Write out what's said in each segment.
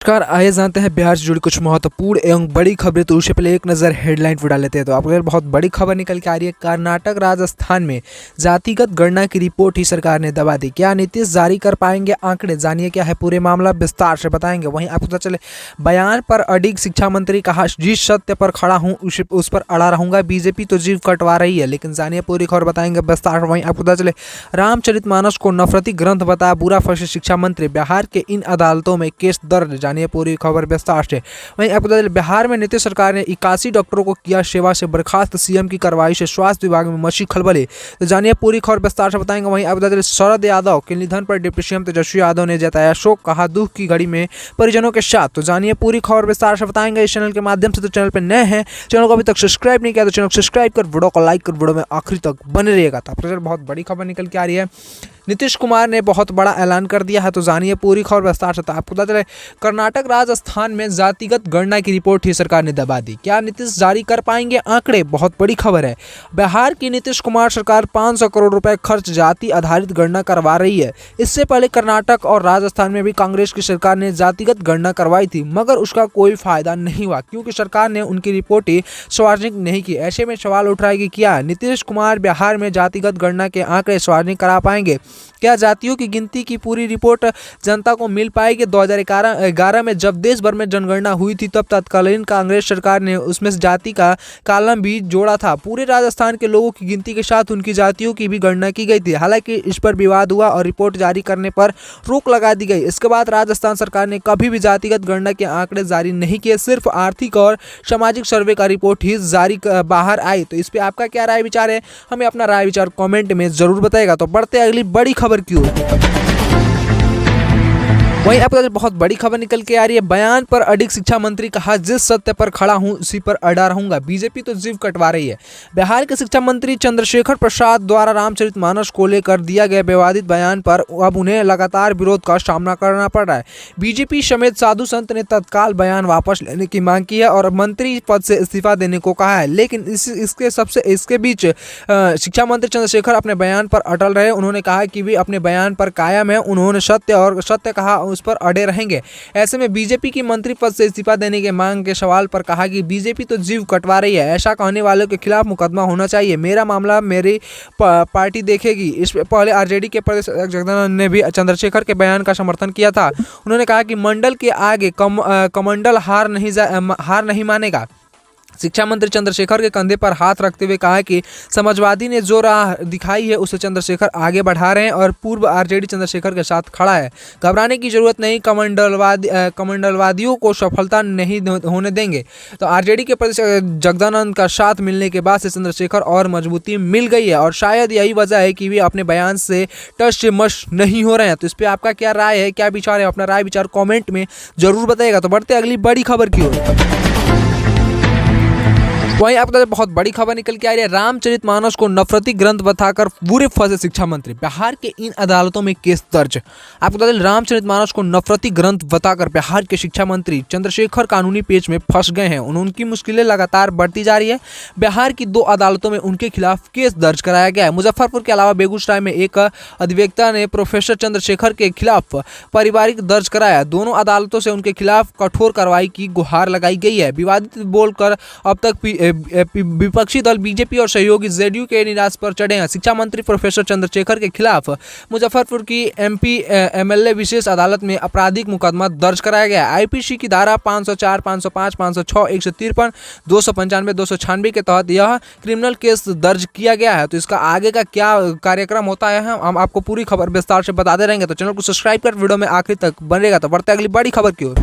नमस्कार, आइए जानते हैं बिहार से जुड़ी कुछ महत्वपूर्ण एवं बड़ी खबरें। तो उससे पहले एक नज़र हेडलाइन पर डाल लेते हैं। तो आपको अगर बहुत बड़ी खबर निकल के आ रही है, कर्नाटक राजस्थान में जातिगत गणना की रिपोर्ट ही सरकार ने दबा दी। क्या नीतीश जारी कर पाएंगे आंकड़े? जानिए क्या है पूरे मामला, विस्तार से बताएंगे। वहीं आपको पता चले बयान पर अडिग शिक्षा मंत्री कहा, जिस सत्य पर खड़ा हूँ उस पर अड़ा रहूंगा। बीजेपी तो जीव कटवा रही है, लेकिन जानिए पूरी खबर बताएंगे विस्तार। वहीं आपको पता चले रामचरितमानस को नफरती ग्रंथ बताया, बुरा फंसे शिक्षा मंत्री। बिहार के इन अदालतों में केस दर्ज, जानिए पूरी खबर विस्तार से। वहीं आपको बता दें, बिहार में नीतीश सरकार ने 81 डॉक्टरों को किया सेवा से बर्खास्त। सीएम की कार्रवाई से स्वास्थ्य विभाग में मची खलबली। तो जानिए पूरी खबर विस्तार से बताएंगे। वहीं आपको बता दें, शरद यादव के निधन पर डिप्टी सीएम तेजस्वी यादव ने जताया शोक, कहा दुख की घड़ी में परिजनों के साथ। तो जानिए पूरी खबर विस्तार से बताएंगे इस चैनल के माध्यम से। तो चैनल पर नए हैं, चैनल को अभी तक सब्सक्राइब नहीं किया तो चैनल को सब्सक्राइब कर वीडियो को लाइक कर वीडियो में आखिरी तक बने रहिएगा। तो आपको बहुत बड़ी खबर निकल के आ रही है, नीतीश कुमार ने बहुत बड़ा ऐलान कर दिया है। तो जानिए पूरी खबर विस्तार से। आपको बता चले कर्नाटक राजस्थान में जातिगत गणना की रिपोर्ट ही सरकार ने दबा दी। क्या नीतीश जारी कर पाएंगे आंकड़े? बहुत बड़ी खबर है। बिहार की नीतीश कुमार सरकार 500 करोड़ रुपए खर्च जाति आधारित गणना करवा रही है। इससे पहले कर्नाटक और राजस्थान में भी कांग्रेस की सरकार ने जातिगत गणना करवाई थी, मगर उसका कोई फायदा नहीं हुआ, क्योंकि सरकार ने उनकी रिपोर्टें सार्वजनिक नहीं की। ऐसे में सवाल उठ रहा है कि क्या नीतीश कुमार बिहार में जातिगत गणना के आंकड़े सार्वजनिक करा पाएंगे? क्या जातियों की गिनती की पूरी रिपोर्ट जनता को मिल पाएगी? 2011 में जब देश भर में जनगणना हुई थी, तब तत्कालीन कांग्रेस सरकार ने उसमें जाति का कॉलम भी जोड़ा था। पूरे राजस्थान के लोगों की गिनती के साथ उनकी जातियों की भी गणना की गई थी। हालांकि इस पर विवाद हुआ और रिपोर्ट जारी करने पर रोक लगा दी गई। इसके बाद राजस्थान सरकार ने कभी भी जातिगत गणना के आंकड़े जारी नहीं किए, सिर्फ आर्थिक और सामाजिक सर्वे का रिपोर्ट ही जारी बाहर आई। तो इस पर आपका क्या राय विचार है? हमें अपना राय विचार कॉमेंट में जरूर बताएगा। तो बढ़ते अगली बड़ी खबर की ओर। वहीं आपको बहुत बड़ी खबर निकल के आ रही है, बयान पर अडिग शिक्षा मंत्री कहा, जिस सत्य पर खड़ा हूं उसी पर अड़ा रहूंगा। बीजेपी तो जीव कटवा रही है। बिहार के शिक्षा मंत्री चंद्रशेखर प्रसाद द्वारा रामचरितमानस को लेकर दिया गया विवादित बयान पर अब उन्हें लगातार विरोध का सामना करना पड़ रहा है। बीजेपी समेत साधु संत ने तत्काल बयान वापस लेने की मांग की है और मंत्री पद से इस्तीफा देने को कहा है। लेकिन इसके बीच शिक्षा मंत्री चंद्रशेखर अपने बयान पर अटल रहे। उन्होंने कहा कि वे अपने बयान पर कायम है। उन्होंने सत्य कहा, उस पर अड़े रहेंगे। ऐसे में बीजेपी की मंत्री पद से इस्तीफा देने के मांग के सवाल पर कहा कि बीजेपी तो जीव कटवा रही है, ऐसा कहने वालों के खिलाफ मुकदमा होना चाहिए। मेरा मामला मेरी पार्टी देखेगी। इस पहले आरजेडी के प्रदेश जगदानंद ने भी चंद्रशेखर के बयान का समर्थन किया था। उन्होंने कहा कि मंडल के आगे कमंडल हार नहीं मानेगा। शिक्षा मंत्री चंद्रशेखर के कंधे पर हाथ रखते हुए कहा कि समाजवादी ने जो राह दिखाई है उसे चंद्रशेखर आगे बढ़ा रहे हैं और पूर्व आरजेडी चंद्रशेखर के साथ खड़ा है। घबराने की जरूरत नहीं, कमंडलवादियों को सफलता नहीं होने देंगे। तो आरजेडी के प्रदेश जगदानंद का साथ मिलने के बाद से चंद्रशेखर और मजबूती मिल गई है और शायद यही वजह है कि वे अपने बयान से टच से मश नहीं हो रहे हैं। तो इस पर आपका क्या राय है, क्या विचार है? अपना राय विचार कॉमेंट में जरूर बताइएगा। तो बढ़ते अगली बड़ी खबर की ओर। वहीं आपको बहुत बड़ी खबर निकल के आ रही है, रामचरितमानस को नफरती ग्रंथ बताकर बुरे फंसे शिक्षा मंत्री। बिहार के इन अदालतों में केस दर्ज। आपको बता दें, रामचरितमानस को नफरती ग्रंथ बताकर बिहार के शिक्षा मंत्री चंद्रशेखर कानूनी पेच में फंस गए हैं। उनकी मुश्किलें लगातार बढ़ती जा रही है। बिहार की 2 अदालतों में उनके खिलाफ केस दर्ज कराया गया है। मुजफ्फरपुर के अलावा बेगूसराय में एक अधिवक्ता ने प्रोफेसर चंद्रशेखर के खिलाफ पारिवारिक दर्ज कराया। दोनों अदालतों से उनके खिलाफ कठोर कार्रवाई की गुहार लगाई गई है। विवादित बोलकर अब तक विपक्षी दल बीजेपी और सहयोगी जेडीयू के निराश पर चढ़े हैं। शिक्षा मंत्री प्रोफेसर चंद्रशेखर के खिलाफ मुजफ्फरपुर की एमपी एमएलए विशेष अदालत में आपराधिक मुकदमा दर्ज कराया गया। आईपीसी की धारा 504, 505, 506, 153, 295, 296 के तहत यह क्रिमिनल केस दर्ज किया गया है। तो इसका आगे का क्या कार्यक्रम होता है हम आपको पूरी खबर विस्तार से बताते रहेंगे। तो चैनल को सब्सक्राइब कर वीडियो में आखिरी तक बनेगा। तो बढ़ते अगली बड़ी खबर की ओर।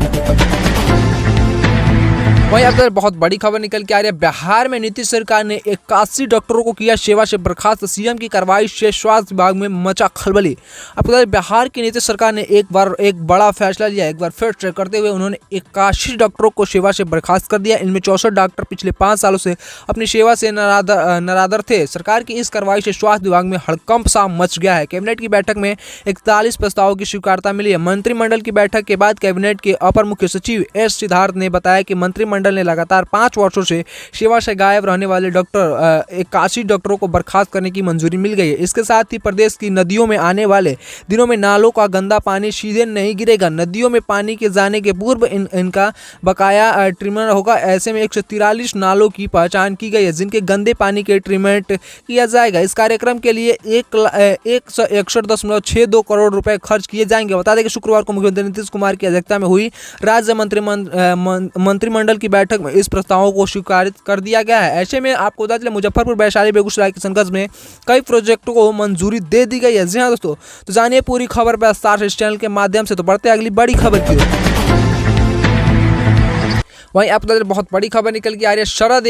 वहीं अब बहुत बड़ी खबर निकल के आ रही है, बिहार में नीतीश सरकार ने 81 डॉक्टरों को किया सेवा से बर्खास्त। सीएम की कार्रवाई से स्वास्थ्य विभाग में मचा खलबली। आपको बता दें, बिहार की नीतीश सरकार ने एक बड़ा फैसला लिया। एक बार फिर से करते हुए उन्होंने 81 डॉक्टरों को सेवा से बर्खास्त कर दिया। इनमें 64 डॉक्टर पिछले 5 सालों से अपनी सेवा से नरादर थे। सरकार की इस कार्रवाई से स्वास्थ्य विभाग में हड़कंप सा मच गया है। कैबिनेट की बैठक में 41 प्रस्तावों की स्वीकारता मिली है। मंत्रिमंडल की बैठक के बाद कैबिनेट के अपर मुख्य सचिव एस सिद्धार्थ ने बताया कि मंत्रिमंडल मंत्रिमंडल ने लगातार 5 वर्षों से सेवा से गायब रहने वाले डॉक्टर 81 डॉक्टरों को बर्खास्त करने की मंजूरी मिल गई है। इसके साथ ही प्रदेश की नदियों में आने वाले दिनों में नालों का गंदा पानी सीधे नहीं गिरेगा। नदियों में पानी के जाने के पूर्व इनका बकाया ट्रीटमेंट होगा। ऐसे में 143 नालों की पहचान की गई है जिनके गंदे पानी के ट्रीटमेंट किया जाएगा। इस कार्यक्रम के लिए 161.62 करोड़ रुपए खर्च किए जाएंगे। बता दें कि शुक्रवार को मुख्यमंत्री नीतीश कुमार की अध्यक्षता में हुई राज्य मंत्रिमंडल की बैठक में इस प्रस्तावों को स्वीकृत कर दिया गया है। ऐसे में आपको बता चले मुजफ्फरपुर, वैशाली, बेगूसराय, किशनगंज में कई प्रोजेक्टों को मंजूरी दे दी गई है। जी हाँ दोस्तों, तो जानिए पूरी खबर पर विस्तार से इस चैनल के माध्यम से। तो बढ़ते अगली बड़ी खबर की ओर। वहीं आपको बता दें बहुत बड़ी खबर निकल के आ रही है। शरद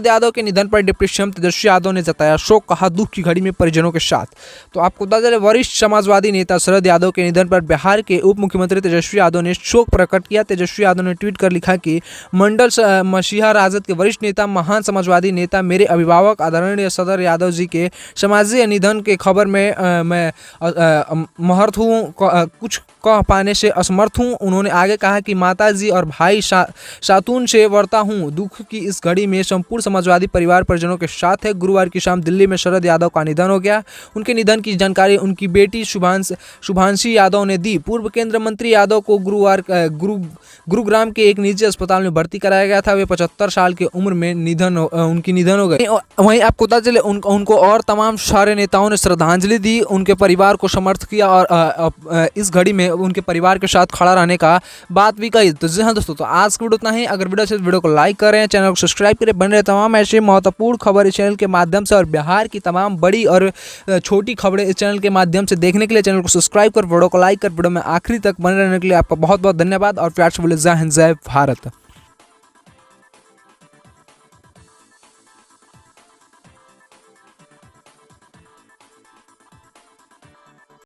यादव के निधन पर डिप्टी सीएम तेजस्वी यादव ने जताया शोक, कहा दुख की घड़ी में परिजनों के साथ। तो आपको बता दें वरिष्ठ समाजवादी नेता शरद यादव के निधन पर बिहार के उप मुख्यमंत्री तेजस्वी यादव ने शोक प्रकट किया। तेजस्वी यादव ने ट्वीट कर लिखा कि मंडल मसीहा राजद के वरिष्ठ नेता, महान समाजवादी नेता, मेरे अभिभावक आदरणीय सदर यादव जी के समाजीय निधन के खबर में मैं महर्थ हूँ, कुछ कह पाने से असमर्थ हूँ। उन्होंने आगे कहा कि माता जी और भाई सातून से वर्ता हूँ। दुख की इस घड़ी में संपूर्ण समाजवादी परिवार परिजनों के साथ है। गुरुवार की शाम दिल्ली में शरद यादव का निधन हो गया। उनके निधन की जानकारी उनकी बेटी शुभांशी यादव ने दी। पूर्व केंद्रीय मंत्री यादव को गुरुवार गुरुग्राम के एक निजी अस्पताल में भर्ती कराया गया था। वे 75 साल की उम्र में उनकी निधन हो गई। वहीं आपको पता चले उनको और तमाम सारे नेताओं ने श्रद्धांजलि दी, उनके परिवार को समर्थन किया और इस घड़ी में उनके परिवार के साथ खड़ा रहने का बात भी कही। तो जी हाँ दोस्तों, तो आज की वीडियो इतना ही। अगर वीडियो से वीडियो को लाइक करें, चैनल को सब्सक्राइब करें, बन रहे तमाम ऐसे महत्वपूर्ण खबर इस चैनल के माध्यम से और बिहार की तमाम बड़ी और छोटी खबरें इस चैनल के माध्यम से देखने के लिए चैनल को सब्सक्राइब कर, वीडियो को लाइक कर, वीडियो में आखिरी तक बने रहने के लिए आपका बहुत बहुत धन्यवाद और प्यार से बोले जय हिंद, जय भारत।